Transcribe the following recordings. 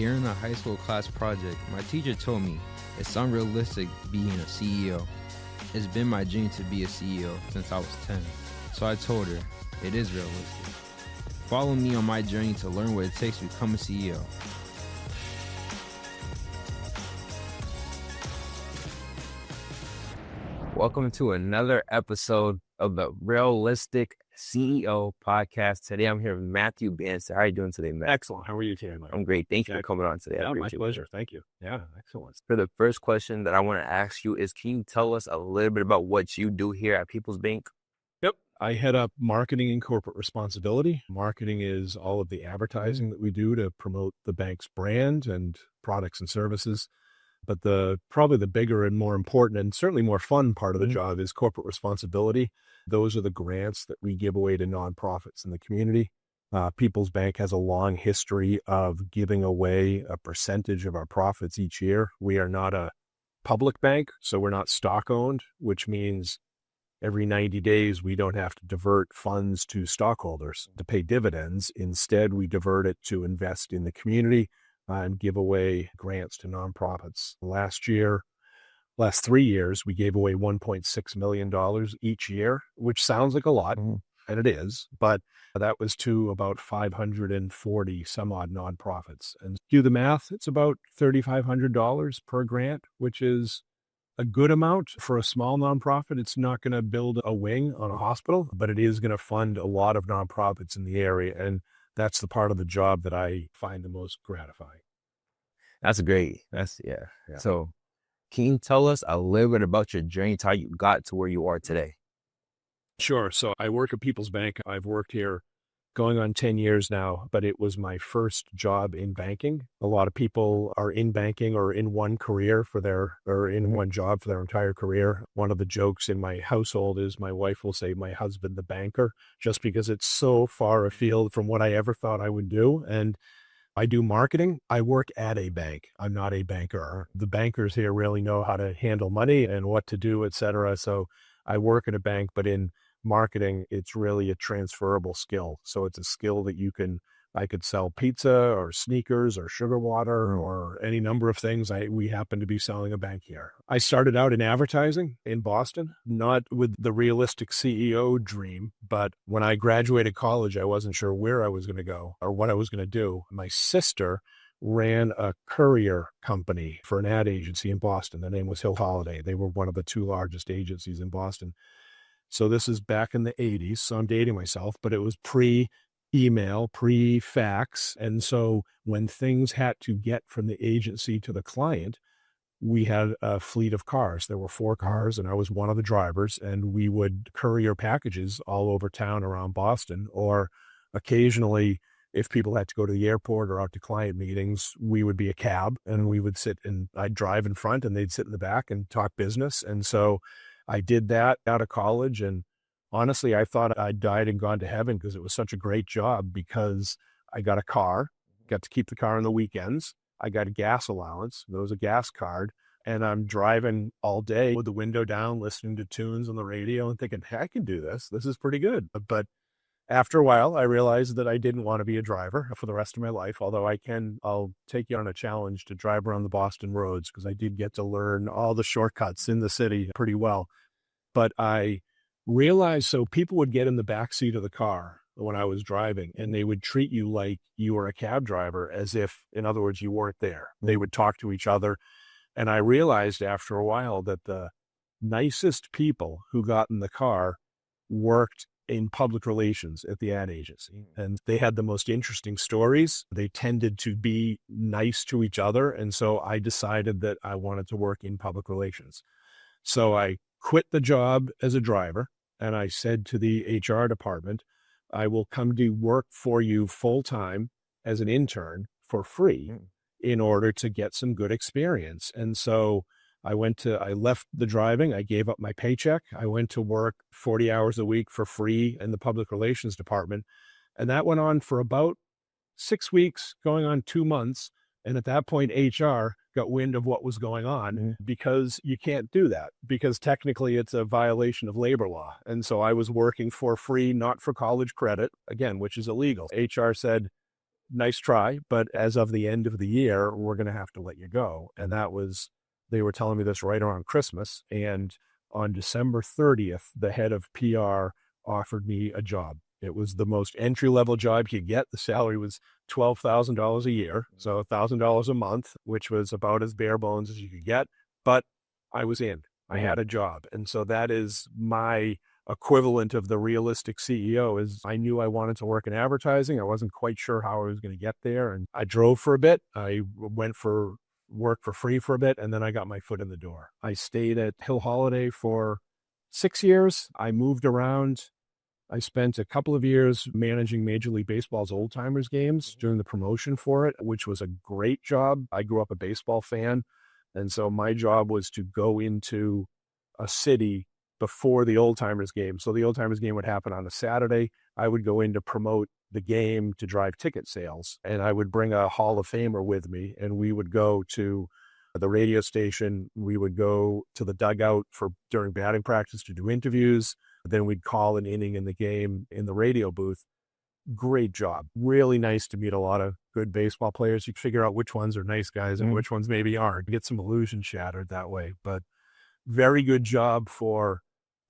During a high school class project, my teacher told me it's unrealistic being a CEO. It's been my dream to be a CEO since I was 10. So I told her, it is realistic. Follow me on my journey to learn what it takes to become a CEO. Welcome to another episode of the Realistic CEO podcast. Today I'm here with Matthew Bannister. How are you doing today, Matt? Excellent. How are you, Taylor? I'm great. Thank you for coming on today. Yeah, my pleasure. Thank you. Yeah, excellent. For the first question that I want to ask you is, can you tell us a little bit about what you do here at PeoplesBank? Yep. I head up marketing and corporate responsibility. Marketing is all of the advertising that we do to promote the bank's brand and products and services. But probably the bigger and more important and certainly more fun part of the job is corporate responsibility. Those are the grants that we give away to nonprofits in the community. PeoplesBank has a long history of giving away a percentage of our profits each year. We are not a public bank, so we're not stock owned, which means every 90 days we don't have to divert funds to stockholders to pay dividends. Instead, we divert it to invest in the community and give away grants to nonprofits. Last 3 years, we gave away $1.6 million each year, which sounds like a lot, and it is, but that was to about 540 some odd nonprofits. And do the math, it's about $3,500 per grant, which is a good amount for a small nonprofit. It's not going to build a wing on a hospital, but it is going to fund a lot of nonprofits in the area. And that's the part of the job that I find the most gratifying. That's great. Yeah. So can you tell us a little bit about your journey to how you got to where you are today? Sure. So I work at PeoplesBank. I've worked here going on 10 years now, but it was my first job in banking. A lot of people are in banking or in one career in one job for their entire career. One of the jokes in my household is my wife will say, my husband, the banker, just because it's so far afield from what I ever thought I would do. And I do marketing. I work at a bank. I'm not a banker. The bankers here really know how to handle money and what to do, et cetera. So I work at a bank, but in marketing, it's really a transferable skill. So it's a skill that I could sell pizza or sneakers or sugar water or any number of things. We happen to be selling a bank here. I started out in advertising in Boston, not with the realistic CEO dream, but when I graduated college, I wasn't sure where I was going to go or what I was going to do. My sister ran a Courier company for an ad agency in Boston. The name was Hill Holiday. They were one of the two largest agencies in Boston. So this is back in the 80s, so I'm dating myself, but it was pre-email, pre-fax. And so when things had to get from the agency to the client, we had a fleet of cars. There were 4 cars, and I was one of the drivers, and we would courier packages all over town around Boston. Or occasionally, if people had to go to the airport or out to client meetings, we would be a cab, and we would I'd drive in front, and they'd sit in the back and talk business. And so I did that out of college, and honestly, I thought I'd died and gone to heaven because it was such a great job because I got a car, got to keep the car on the weekends. I got a gas allowance. There was a gas card, and I'm driving all day with the window down, listening to tunes on the radio and thinking, hey, I can do this. This is pretty good. But after a while, I realized that I didn't want to be a driver for the rest of my life, although I'll take you on a challenge to drive around the Boston roads because I did get to learn all the shortcuts in the city pretty well. But I realized, so people would get in the back seat of the car when I was driving, and they would treat you like you were a cab driver, as if, in other words, you weren't there. They would talk to each other. And I realized after a while that the nicest people who got in the car worked in public relations at the ad agency. And they had the most interesting stories. They tended to be nice to each other. And so I decided that I wanted to work in public relations. So I quit the job as a driver, and I said to the HR department, I will come do work for you full-time as an intern for free in order to get some good experience. And so I left the driving, I gave up my paycheck, I went to work 40 hours a week for free in the public relations department. And that went on for about 6 weeks, going on 2 months. And at that point, HR got wind of what was going on because you can't do that because technically it's a violation of labor law. And so I was working for free, not for college credit, again, which is illegal. HR said, nice try, but as of the end of the year, we're going to have to let you go. And they were telling me this right around Christmas. And on December 30th, the head of PR offered me a job. It was the most entry-level job you get. The salary was $12,000 a year, so $1,000 a month, which was about as bare bones as you could get. But I was in. I had a job. And so that is my equivalent of the realistic CEO. Is I knew I wanted to work in advertising. I wasn't quite sure how I was going to get there. And I drove for a bit. I went for work for free for a bit, and then I got my foot in the door. I stayed at Hill Holiday for 6 years. I moved around. I spent a couple of years managing Major League Baseball's old timers games during the promotion for it, which was a great job. I grew up a baseball fan. And so my job was to go into a city before the old timers game. So the old timers game would happen on a Saturday. I would go in to promote the game to drive ticket sales. And I would bring a Hall of Famer with me, and we would go to the radio station. We would go to the dugout during batting practice to do interviews. Then we'd call an inning in the game in the radio booth. Great job. Really nice to meet a lot of good baseball players. You figure out which ones are nice guys and which ones maybe aren't. Get some illusion shattered that way. But very good job for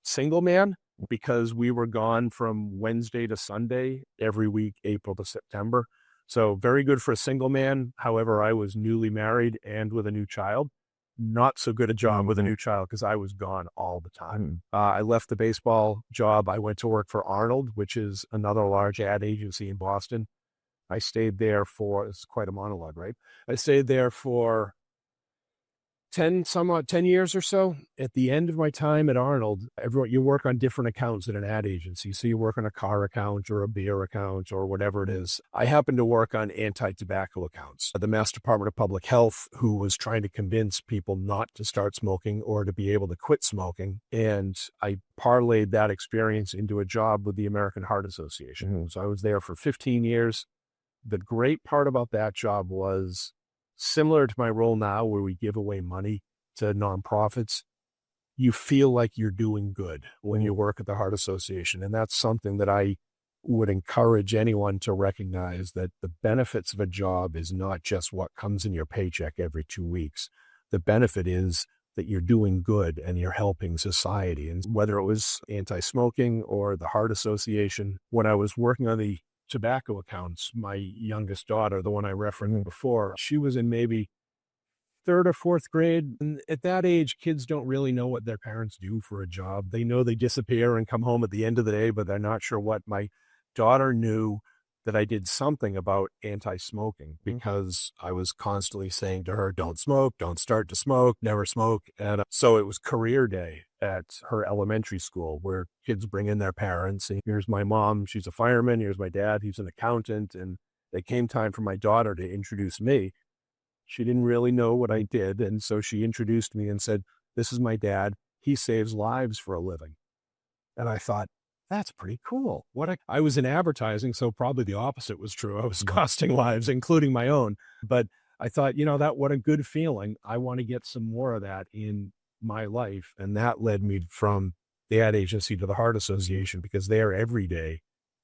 single man, because we were gone from Wednesday to Sunday every week, April to September. So very good for a single man. However, I was newly married and with a new child. Not so good a job with a new child because I was gone all the time. I left the baseball job. I went to work for Arnold, which is another large ad agency in Boston. I stayed there this is quite a monologue, right? I stayed there for 10 years or so. At the end of my time at Arnold, you work on different accounts at an ad agency. So you work on a car account or a beer account or whatever it is. I happened to work on anti-tobacco accounts. The Mass Department of Public Health, who was trying to convince people not to start smoking or to be able to quit smoking. And I parlayed that experience into a job with the American Heart Association. So I was there for 15 years. The great part about that job was, similar to my role now, where we give away money to nonprofits, you feel like you're doing good when you work at the Heart Association. And that's something that I would encourage anyone to recognize, that the benefits of a job is not just what comes in your paycheck every 2 weeks. The benefit is that you're doing good and you're helping society. And whether it was anti-smoking or the Heart Association, when I was working on the tobacco accounts, my youngest daughter, the one I referenced before, she was in maybe 3rd or 4th grade. And at that age, kids don't really know what their parents do for a job. They know they disappear and come home at the end of the day, but they're not sure what. My daughter knew that I did something about anti-smoking because I was constantly saying to her, don't smoke, don't start to smoke, never smoke. And so it was career day at her elementary school, where kids bring in their parents. And here's my mom, she's a fireman. Here's my dad, he's an accountant. And it came time for my daughter to introduce me. She didn't really know what I did. And so she introduced me and said, this is my dad. He saves lives for a living. And I thought, that's pretty cool. I was in advertising, so probably the opposite was true. I was costing lives, including my own. But I thought, what a good feeling. I want to get some more of that in my life. And that led me from the ad agency to the Heart Association, because there every day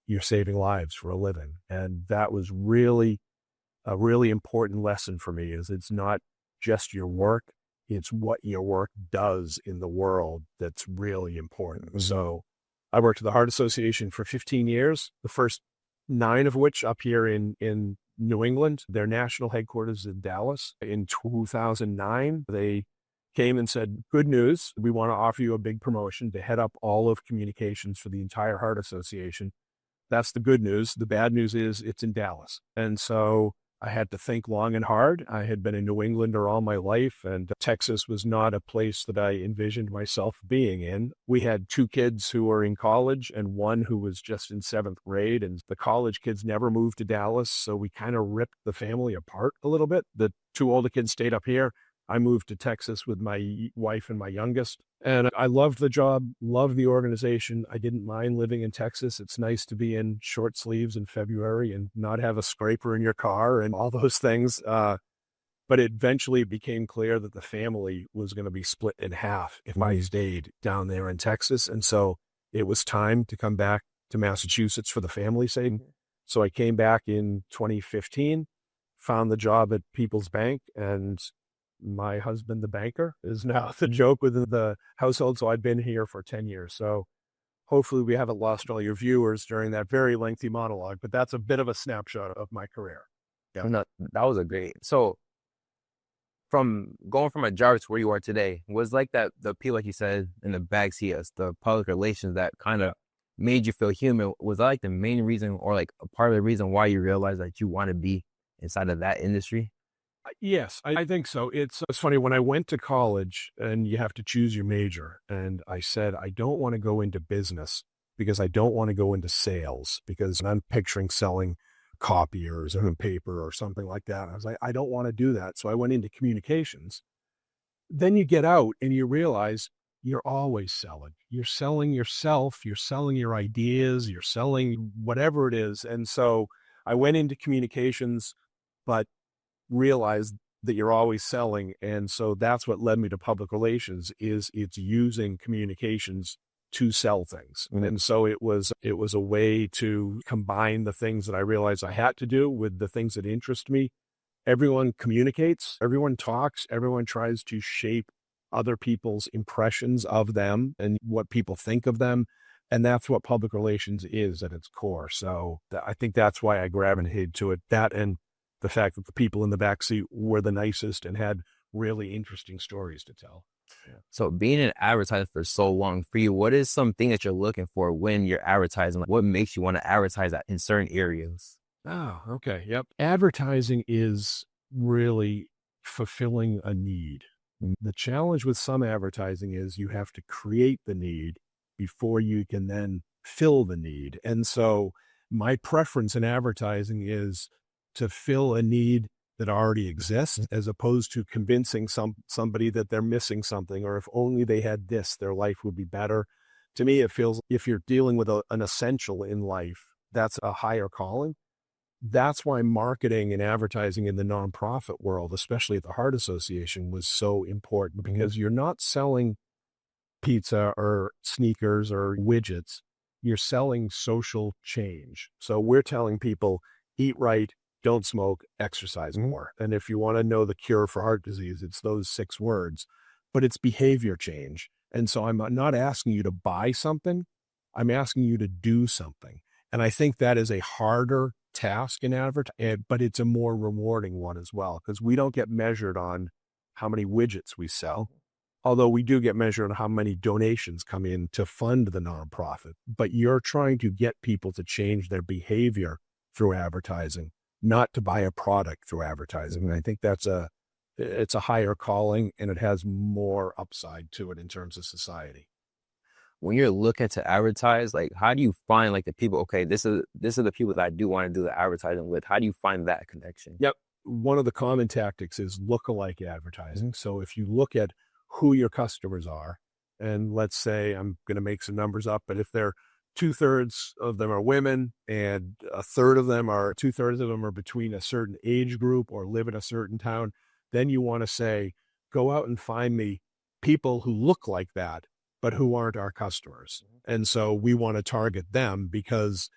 you're saving lives for a living. And that was really a really important lesson for me, is it's not just your work, it's what your work does in the world that's really important. So I worked at the Heart Association for 15 years, the first 9 of which up here in New England. Their national headquarters is in Dallas. In 2009, they came and said, good news, we want to offer you a big promotion to head up all of communications for the entire Heart Association. That's the good news. The bad news is it's in Dallas. And so I had to think long and hard. I had been a New Englander all my life, and Texas was not a place that I envisioned myself being in. We had 2 kids who were in college and one who was just in 7th grade, and the college kids never moved to Dallas, so we kind of ripped the family apart a little bit. The 2 older kids stayed up here. I moved to Texas with my wife and my youngest, and I loved the job, loved the organization. I didn't mind living in Texas. It's nice to be in short sleeves in February and not have a scraper in your car and all those things. But it eventually became clear that the family was going to be split in half if I stayed down there in Texas. And so it was time to come back to Massachusetts for the family's sake. So I came back in 2015, found the job at PeoplesBank, and my husband, the banker, is now the joke within the household. So I've been here for 10 years. So hopefully we haven't lost all your viewers during that very lengthy monologue, but that's a bit of a snapshot of my career. Yeah. No, that was a great. So from going from a job to where you are today, was like that the people, like you said, in the backseat, the public relations that kind of made you feel human, was that like the main reason or like a part of the reason why you realized that you want to be inside of that industry? Yes, I think so. It's funny, when I went to college and you have to choose your major, and I said, I don't want to go into business because I don't want to go into sales, because I'm picturing selling copiers or paper or something like that. I was like, I don't want to do that. So I went into communications. Then you get out and you realize you're always selling. You're selling yourself, you're selling your ideas, you're selling whatever it is. And so I went into communications, but realize that you're always selling. And so that's what led me to public relations, is it's using communications to sell things. And so it was a way to combine the things that I realized I had to do with the things that interest me. Everyone communicates, everyone talks, everyone tries to shape other people's impressions of them and what people think of them. And that's what public relations is at its core. So I think that's why I gravitated to it. That, and the fact that the people in the backseat were the nicest and had really interesting stories to tell. Yeah. So being an advertiser for so long, for you, what is something that you're looking for when you're advertising? Like, what makes you want to advertise that in certain areas? Oh, okay. Yep. Advertising is really fulfilling a need. The challenge with some advertising is you have to create the need before you can then fill the need. And so my preference in advertising is to fill a need that already exists, as opposed to convincing somebody that they're missing something, or if only they had this, their life would be better. To me, it feels, if you're dealing with an essential in life, that's a higher calling. That's why marketing and advertising in the nonprofit world, especially at the Heart Association, was so important, because you're not selling pizza or sneakers or widgets. You're selling social change. So we're telling people, eat right, don't smoke, exercise more. And if you want to know the cure for heart disease, it's those 6 words, but it's behavior change. And so I'm not asking you to buy something. I'm asking you to do something. And I think that is a harder task in advertising, but it's a more rewarding one as well, because we don't get measured on how many widgets we sell, although we do get measured on how many donations come in to fund the nonprofit. But you're trying to get people to change their behavior through advertising, not to buy a product through advertising. And I think it's a higher calling, and it has more upside to it in terms of society. When you're looking to advertise, like, how do you find like the people, okay, this is the people that I do want to do the advertising with? How do you find that connection? Yep. One of the common tactics is lookalike advertising. So if you look at who your customers are, and let's say, I'm going to make some numbers up, but if they're 2/3 of them are women, and 2/3 of them are between a certain age group or live in a certain town, then you want to say, go out and find me people who look like that, but who aren't our customers. And so we want to target them, because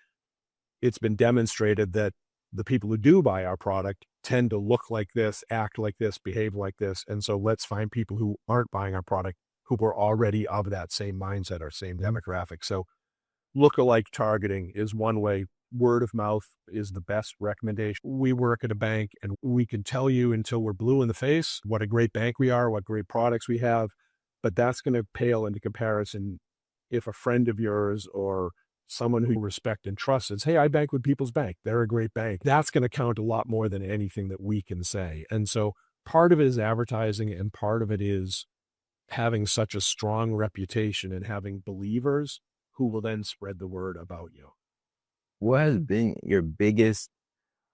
it's been demonstrated that the people who do buy our product tend to look like this, act like this, behave like this. And so let's find people who aren't buying our product, who were already of that same mindset or same demographic. So lookalike targeting is one way. Word of mouth is the best recommendation. We work at a bank, and we can tell you until we're blue in the face what a great bank we are, what great products we have, but that's going to pale into comparison if a friend of yours or someone who you respect and trust says, hey, I bank with PeoplesBank, they're a great bank. That's going to count a lot more than anything that we can say. And so part of it is advertising, and part of it is having such a strong reputation and having believers who will then spread the word about you. What has been your biggest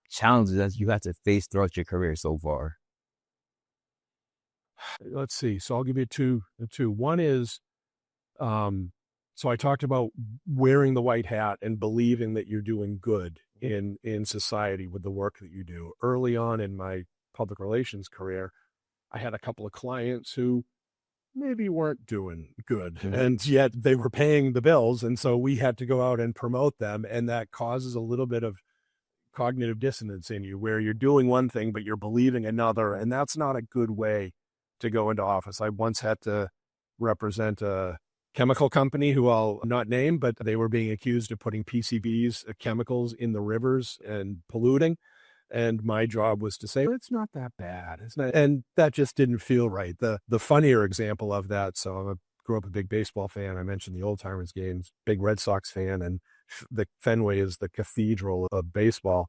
challenges that you had to face throughout your career so far? Let's see. So I'll give you two. One is, so I talked about wearing the white hat and believing that you're doing good in society with the work that you do. Early on in my public relations career, I had a couple of clients who maybe weren't doing good, and yet they were paying the bills. And so we had to go out and promote them. And that causes a little bit of cognitive dissonance in you where you're doing one thing, but you're believing another. And that's not a good way to go into office. I once had to represent a chemical company who I'll not name, but they were being accused of putting PCBs, chemicals in the rivers and polluting. And my job was to say, it's not that bad. It's not, and that just didn't feel right. The funnier example of that, so I grew up a big baseball fan. I mentioned the old timers games, big Red Sox fan, and the Fenway is the cathedral of baseball.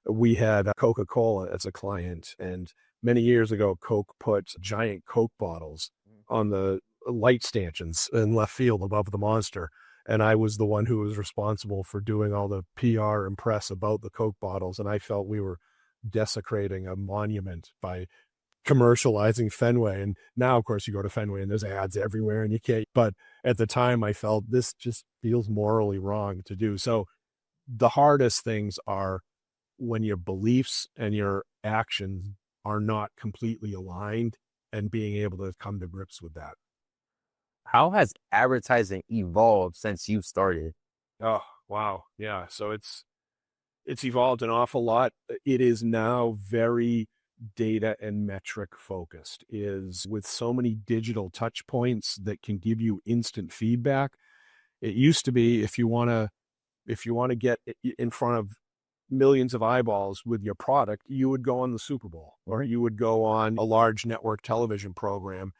We had Coca-Cola as a client, and many years ago, Coke put giant Coke bottles on the light stanchions in left field above the monster. And I was the one who was responsible for doing all the PR and press about the Coke bottles. And I felt we were desecrating a monument by commercializing Fenway. And now, of course, you go to Fenway and there's ads everywhere and you can't. But at the time, I felt this just feels morally wrong to do. So the hardest things are when your beliefs and your actions are not completely aligned and being able to come to grips with that. How has advertising evolved since you started? Oh, wow. Yeah. So it's evolved an awful lot. It is now very data and metric focused, is with so many digital touch points that can give you instant feedback. It used to be if you want to get in front of millions of eyeballs with your product, you would go on the Super Bowl or you would go on a large network television program.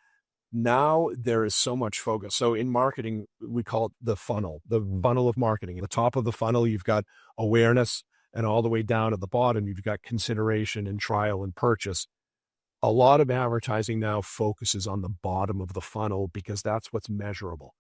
Now there is so much focus. So in marketing, we call it the funnel of marketing. At the top of the funnel, you've got awareness, and all the way down at the bottom, you've got consideration and trial and purchase. A lot of advertising now focuses on the bottom of the funnel because that's what's measurable.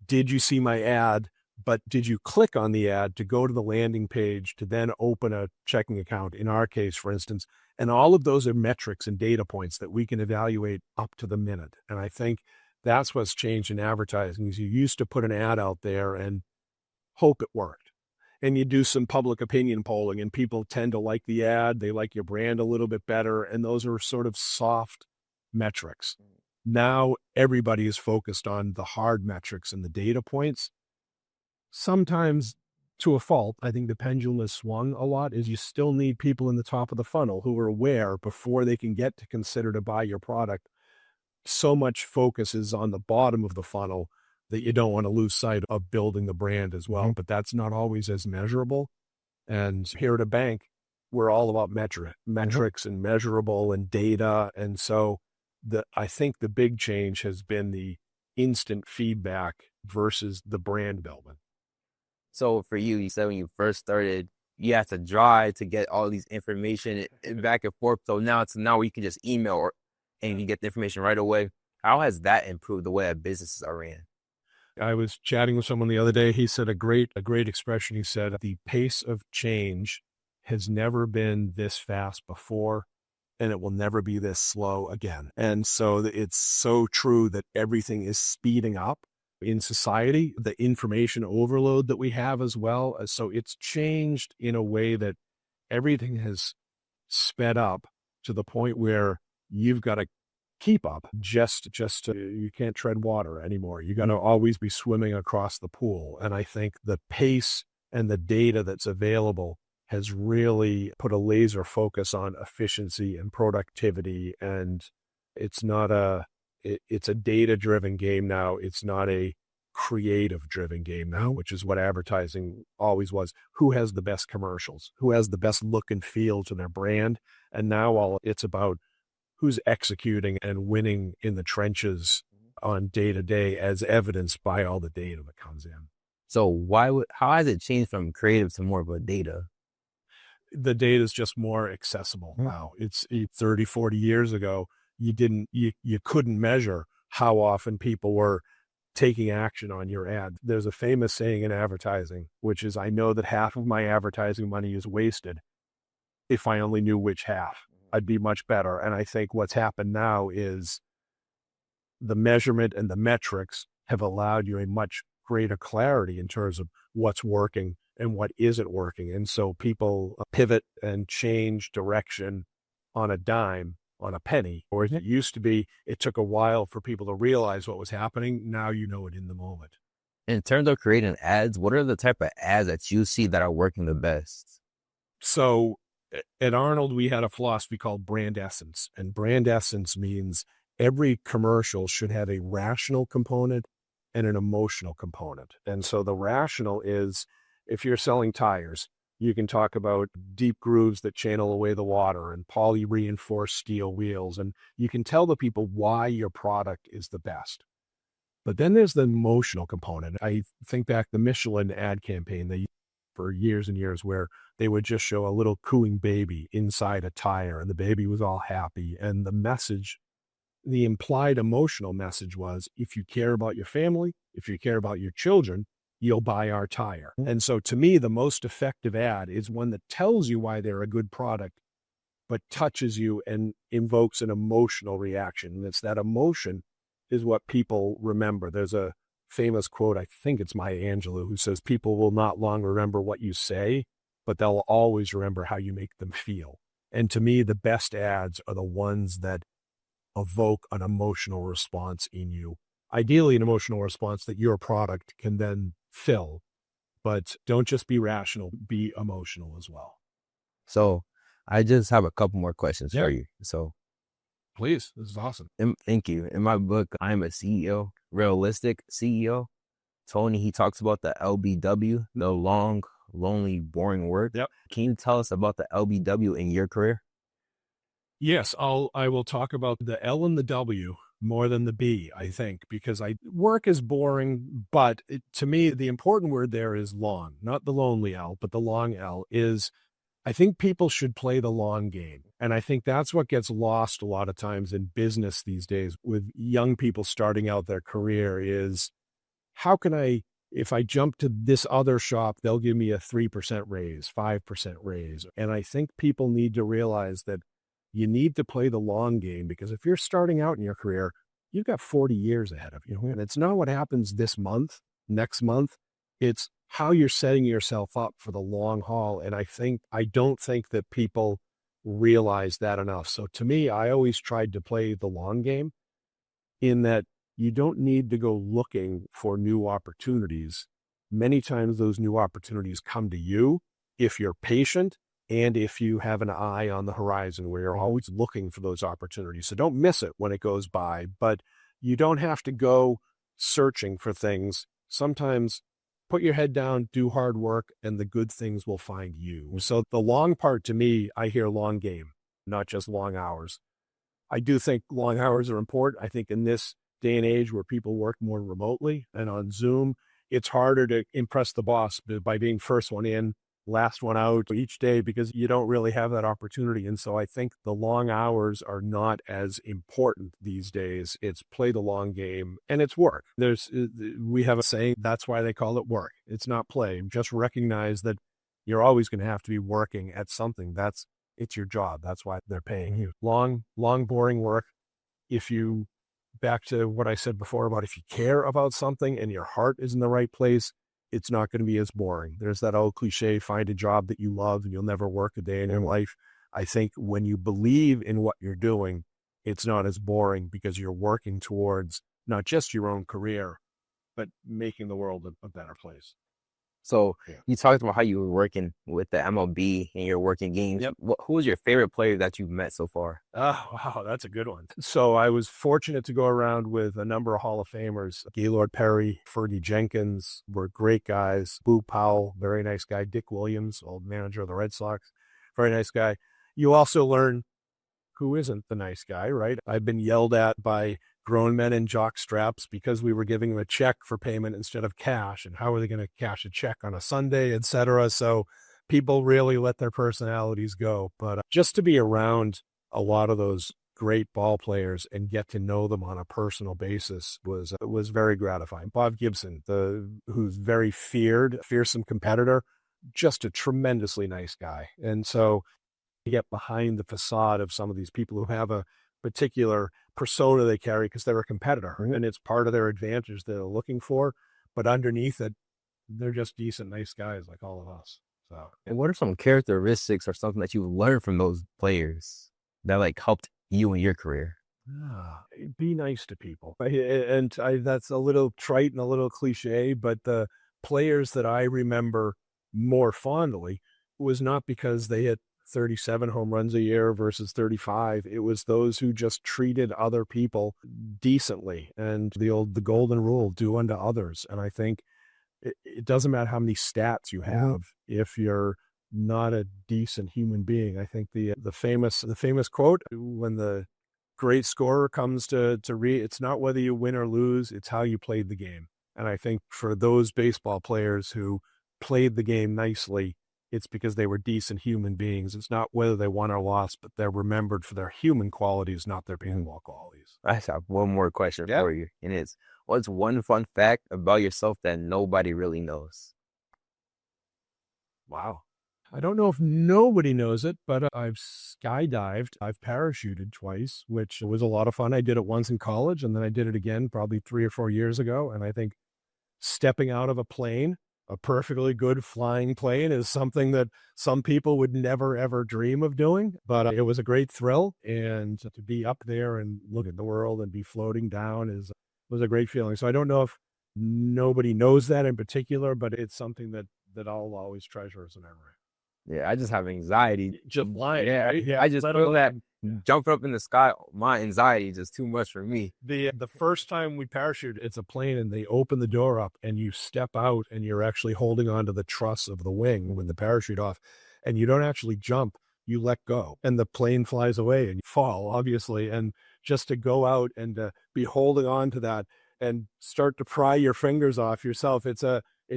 Did you see my ad? But did you click on the ad to go to the landing page to then open a checking account, in our case, for instance? And all of those are metrics and data points that we can evaluate up to the minute. And I think that's what's changed in advertising is you used to put an ad out there and hope it worked. And you do some public opinion polling and people tend to like the ad. They like your brand a little bit better. And those are sort of soft metrics. Now everybody is focused on the hard metrics and the data points. Sometimes to a fault, I think the pendulum has swung a lot, is you still need people in the top of the funnel who are aware before they can get to consider to buy your product. So much focus is on the bottom of the funnel that you don't want to lose sight of building the brand as well, but that's not always as measurable. And here at a bank, we're all about metrics and measurable and data. And so I think the big change has been the instant feedback versus the brand building. So for you, you said when you first started, you had to drive to get all these information back and forth. So now you can just email and you get the information right away. How has that improved the way that businesses are ran? I was chatting with someone the other day. He said a great expression. He said, the pace of change has never been this fast before, and it will never be this slow again. And so it's so true that everything is speeding up in society, the information overload that we have as well. So it's changed in a way that everything has sped up to the point where you've got to keep up you can't tread water anymore. You got to always be swimming across the pool. And I think the pace and the data that's available has really put a laser focus on efficiency and productivity. And it's a data-driven game now. It's not a creative-driven game now, which is what advertising always was. Who has the best commercials? Who has the best look and feel to their brand? And now it's about who's executing and winning in the trenches on day-to-day, as evidenced by all the data that comes in. So how has it changed from creative to more of a data? The data is just more accessible now. It's 30, 40 years ago, you couldn't measure how often people were taking action on your ad. There's a famous saying in advertising, which is, I know that half of my advertising money is wasted. If I only knew which half, I'd be much better. And I think what's happened now is the measurement and the metrics have allowed you a much greater clarity in terms of what's working and what isn't working. And so people pivot and change direction on a dime, on a penny. Or it used to be, it took a while for people to realize what was happening. Now you know it in the moment. In terms of creating ads, what are the type of ads that you see that are working the best? So at Arnold, we had a philosophy called brand essence, and brand essence means every commercial should have a rational component and an emotional component. And so the rational is, if you're selling tires, you can talk about deep grooves that channel away the water and poly-reinforced steel wheels, and you can tell the people why your product is the best. But then there's the emotional component. I think back the Michelin ad campaign they used for years and years, where they would just show a little cooing baby inside a tire and the baby was all happy. And the message, the implied emotional message was, if you care about your family, if you care about your children, you'll buy our tire. And so to me, the most effective ad is one that tells you why they're a good product, but touches you and invokes an emotional reaction. And it's that emotion is what people remember. There's a famous quote, I think it's Maya Angelou, who says, people will not long remember what you say, but they'll always remember how you make them feel. And to me, the best ads are the ones that evoke an emotional response in you. Ideally, an emotional response that your product can then fill. But don't just be rational, be emotional as well. So I just have a couple more questions for you. So please, this is awesome. Thank you. In my book, I'm a CEO, Realistic CEO. Tony, he talks about the LBW, the long, lonely, boring work. Yep. Can you tell us about the LBW in your career? Yes, I will talk about the L and the W more than the B, I think, because work is boring, but to me, the important word there is long, not the lonely L, but the long L is, I think people should play the long game. And I think that's what gets lost a lot of times in business these days with young people starting out their career is, how can if I jump to this other shop, they'll give me a 3% raise, 5% raise. And I think people need to realize that you need to play the long game, because if you're starting out in your career, you've got 40 years ahead of you. And it's not what happens this month, next month. It's how you're setting yourself up for the long haul. And I don't think that people realize that enough. So to me, I always tried to play the long game in that you don't need to go looking for new opportunities. Many times those new opportunities come to you if you're patient and if you have an eye on the horizon where you're always looking for those opportunities. So don't miss it when it goes by, but you don't have to go searching for things. Sometimes put your head down, do hard work, and the good things will find you. So the long part, to me, I hear long game, not just long hours. I do think long hours are important. I think in this day and age where people work more remotely and on Zoom, it's harder to impress the boss by being first one in, last one out each day, because you don't really have that opportunity. And so I think the long hours are not as important these days. It's play the long game and it's work. We have a saying, that's why they call it work. It's not play. Just recognize that you're always going to have to be working at something. It's your job. That's why they're paying you. Long, boring work. Back to what I said before about if you care about something and your heart is in the right place, it's not going to be as boring. There's that old cliche, find a job that you love and you'll never work a day in your life. I think when you believe in what you're doing, it's not as boring because you're working towards not just your own career, but making the world a better place. So you talked about how you were working with the MLB and you're working games. Yep. Who was your favorite player that you've met so far? Oh, wow, that's a good one. So I was fortunate to go around with a number of Hall of Famers. Gaylord Perry, Fergie Jenkins were great guys. Boo Powell, very nice guy. Dick Williams, old manager of the Red Sox, very nice guy. You also learn who isn't the nice guy, right? I've been yelled at by grown men in jock straps because we were giving them a check for payment instead of cash. And how are they going to cash a check on a Sunday, et cetera? So people really let their personalities go. But just to be around a lot of those great ball players and get to know them on a personal basis was very gratifying. Bob Gibson, who's very fearsome competitor, just a tremendously nice guy. And so you get behind the facade of some of these people who have a particular persona they carry because they're a competitor, and it's part of their advantage they're looking for. But underneath it, they're just decent, nice guys like all of us. So, and what are some characteristics or something that you learned from those players that helped you in your career? Be nice to people. That's a little trite and a little cliche, but the players that I remember more fondly was not because they hit 37 home runs a year versus 35. It was those who just treated other people decently, and the golden rule, do unto others. And I think it doesn't matter how many stats you have if you're not a decent human being. I think the famous quote, when the great scorer comes to read, it's not whether you win or lose, it's how you played the game. And I think for those baseball players who played the game nicely, it's because they were decent human beings. It's not whether they won or lost, but they're remembered for their human qualities, not their baseball qualities. I just have one more question for you, and it's, what's one fun fact about yourself that nobody really knows? Wow. I don't know if nobody knows it, but I've skydived. I've parachuted twice, which was a lot of fun. I did it once in college, and then I did it again probably 3 or 4 years ago. And I think stepping out of a plane, a perfectly good flying plane, is something that some people would never, ever dream of doing. But it was a great thrill. And to be up there and look at the world and be floating down was a great feeling. So I don't know if nobody knows that in particular, but it's something that I'll always treasure as a memory. Yeah, I just have anxiety. Just flying. Yeah, Right? I just feel that jumping up in the sky, my anxiety is just too much for me. The first time we parachute, it's a plane and they open the door up and you step out and you're actually holding onto the truss of the wing with the parachute off, and you don't actually jump, you let go, and the plane flies away and you fall, obviously. And just to go out and be holding on to that and start to pry your fingers off yourself, it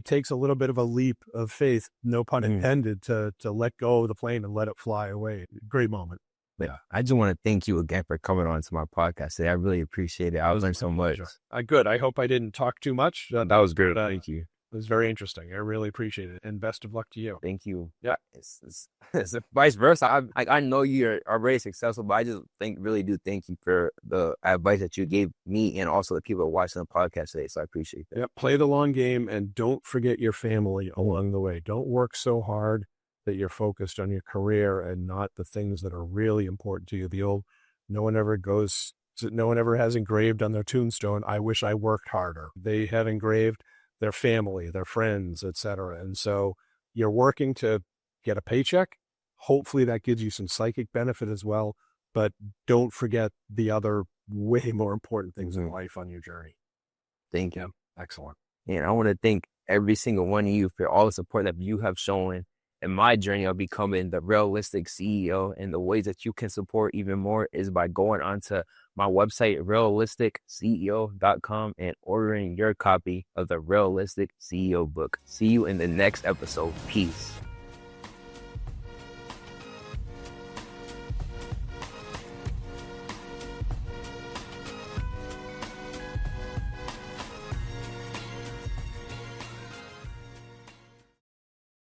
takes a little bit of a leap of faith, no pun intended, to let go of the plane and let it fly away. Great moment. Yeah. I just want to thank you again for coming on to my podcast today. I really appreciate it. I learned so much. Good. I hope I didn't talk too much. That was good. Thank you. It was very interesting. I really appreciate it. And best of luck to you. Thank you. Yeah. It's vice versa. I know you're already successful, but I just really do thank you for the advice that you gave me and also the people watching the podcast today. So I appreciate that. Yeah. Play the long game and don't forget your family along the way. Don't work so hard that you're focused on your career and not the things that are really important to you. No one ever has engraved on their tombstone, "I wish I worked harder." They have engraved their family, their friends, etc. And so you're working to get a paycheck. Hopefully that gives you some psychic benefit as well, but don't forget the other way more important things in life on your journey. Thank you. Excellent. And I want to thank every single one of you for all the support that you have shown in my journey of becoming the realistic CEO. And the ways that you can support even more is by going onto my website, realisticceo.com, and ordering your copy of the Realistic CEO book. See you in the next episode. Peace.